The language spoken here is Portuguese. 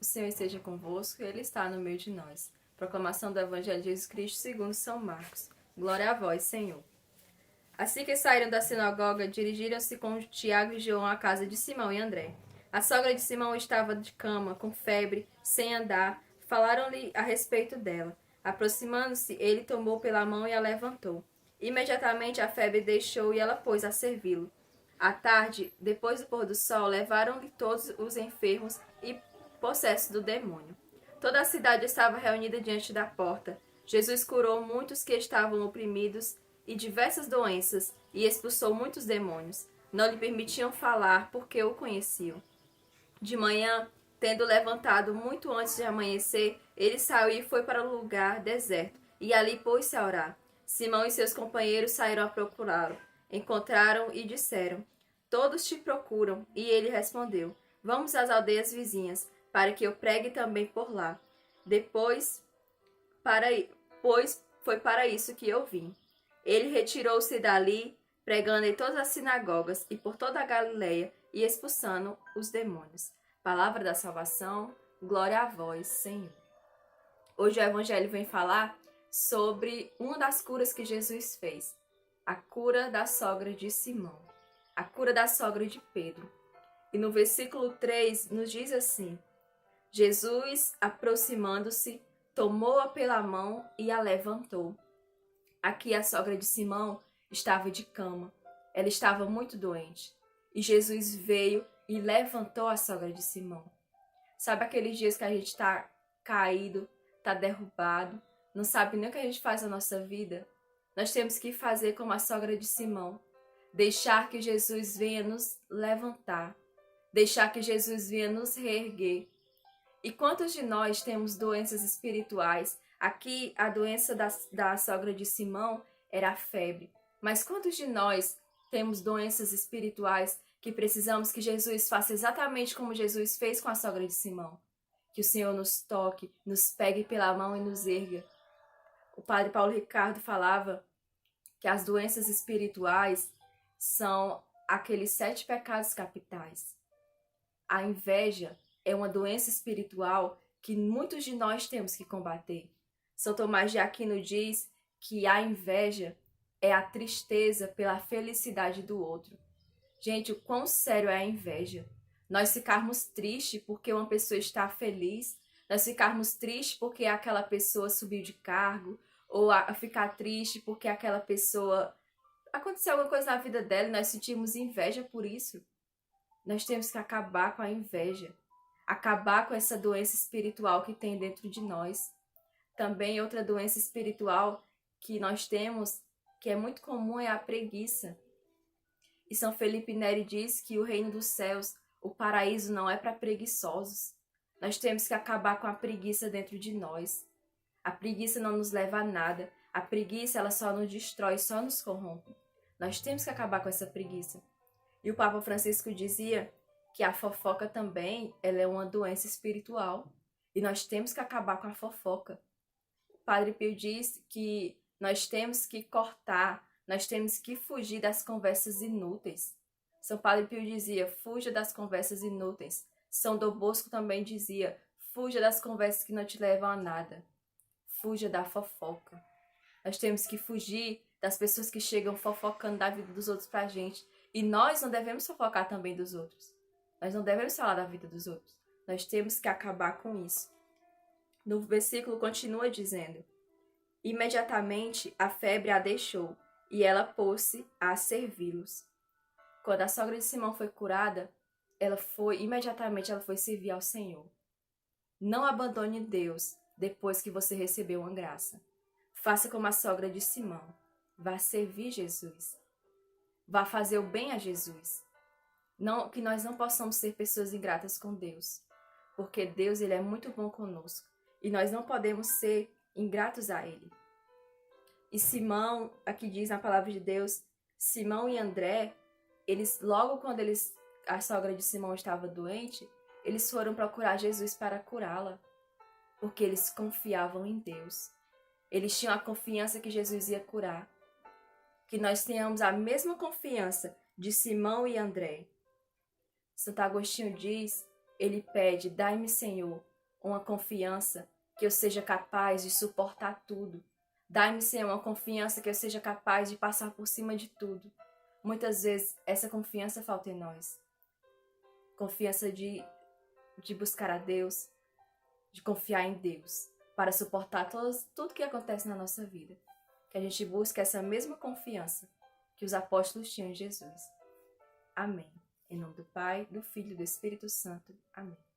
O Senhor esteja convosco, Ele está no meio de nós. Proclamação do Evangelho de Jesus Cristo segundo São Marcos. Glória a vós, Senhor. Assim que saíram da sinagoga, dirigiram-se com Tiago e João à casa de Simão e André. A sogra de Simão estava de cama, com febre, sem andar. Falaram-lhe a respeito dela. Aproximando-se, ele tomou pela mão e a levantou. Imediatamente a febre deixou e ela pôs a servi-lo. À tarde, depois do pôr do sol, levaram-lhe todos os enfermos e possessos do demônio. Toda a cidade estava reunida diante da porta. Jesus curou muitos que estavam oprimidos e diversas doenças e expulsou muitos demônios. Não lhe permitiam falar porque o conheciam. De manhã, tendo levantado muito antes de amanhecer, ele saiu e foi para um lugar deserto, e ali pôs-se a orar. Simão e seus companheiros saíram a procurá-lo. Encontraram e disseram: Todos te procuram. E ele respondeu: Vamos às aldeias vizinhas, para que eu pregue também por lá. Pois foi para isso que eu vim. Ele retirou-se dali, pregando em todas as sinagogas e por toda a Galileia e expulsando os demônios. Palavra da salvação, glória a vós, Senhor. Hoje o Evangelho vem falar sobre uma das curas que Jesus fez, a cura da sogra de Simão, a cura da sogra de Pedro. E no versículo 3 nos diz assim: Jesus, aproximando-se, tomou-a pela mão e a levantou. Aqui a sogra de Simão estava de cama, ela estava muito doente. E Jesus veio e levantou a sogra de Simão. Sabe aqueles dias que a gente está caído, está derrubado, não sabe nem o que a gente faz na nossa vida? Nós temos que fazer como a sogra de Simão, deixar que Jesus venha nos levantar, deixar que Jesus venha nos reerguer. E quantos de nós temos doenças espirituais? Aqui a doença da sogra de Simão era a febre. Mas quantos de nós temos doenças espirituais que precisamos que Jesus faça exatamente como Jesus fez com a sogra de Simão? Que o Senhor nos toque, nos pegue pela mão e nos erga. O padre Paulo Ricardo falava que as doenças espirituais são aqueles 7 pecados capitais. A inveja é uma doença espiritual que muitos de nós temos que combater. São Tomás de Aquino diz que a inveja é a tristeza pela felicidade do outro. Gente, o quão sério é a inveja? Nós ficarmos tristes porque uma pessoa está feliz, nós ficarmos tristes porque aquela pessoa subiu de cargo, ou a ficar triste porque aquela pessoa aconteceu alguma coisa na vida dela e nós sentimos inveja por isso. Nós temos que acabar com a inveja, acabar com essa doença espiritual que tem dentro de nós. Também outra doença espiritual que nós temos, que é muito comum, é a preguiça. E São Felipe Neri diz que o reino dos céus, o paraíso não é para preguiçosos. Nós temos que acabar com a preguiça dentro de nós. A preguiça não nos leva a nada. A preguiça, ela só nos destrói, só nos corrompe. Nós temos que acabar com essa preguiça. E o Papa Francisco dizia que a fofoca também, ela é uma doença espiritual. E nós temos que acabar com a fofoca. O Padre Pio diz que nós temos que cortar, nós temos que fugir das conversas inúteis. São Padre Pio dizia: fuja das conversas inúteis. São Dom Bosco também dizia: fuja das conversas que não te levam a nada. Fuja da fofoca. Nós temos que fugir das pessoas que chegam fofocando da vida dos outros pra gente. E nós não devemos fofocar também dos outros. Nós não devemos falar da vida dos outros. Nós temos que acabar com isso. No versículo continua dizendo: imediatamente a febre a deixou, e ela pôs-se a servi-los. Quando a sogra de Simão foi curada, imediatamente ela foi servir ao Senhor. Não abandone Deus depois que você recebeu uma graça. Faça como a sogra de Simão. Vá servir Jesus. Vá fazer o bem a Jesus. Não, que nós não possamos ser pessoas ingratas com Deus, porque Deus, ele é muito bom conosco e nós não podemos ser ingratos a Ele. E Simão, aqui diz na palavra de Deus, Simão e André, logo quando a sogra de Simão estava doente, eles foram procurar Jesus para curá-la, porque eles confiavam em Deus. Eles tinham a confiança que Jesus ia curar. Que nós tenhamos a mesma confiança de Simão e André. Santo Agostinho diz, ele pede: dai-me, Senhor, uma confiança que eu seja capaz de suportar tudo. Dai-me, Senhor, uma confiança que eu seja capaz de passar por cima de tudo. Muitas vezes essa confiança falta em nós. Confiança de buscar a Deus, de confiar em Deus, para suportar tudo que acontece na nossa vida. Que a gente busque essa mesma confiança que os apóstolos tinham em Jesus. Amém. Em nome do Pai, do Filho e do Espírito Santo. Amém.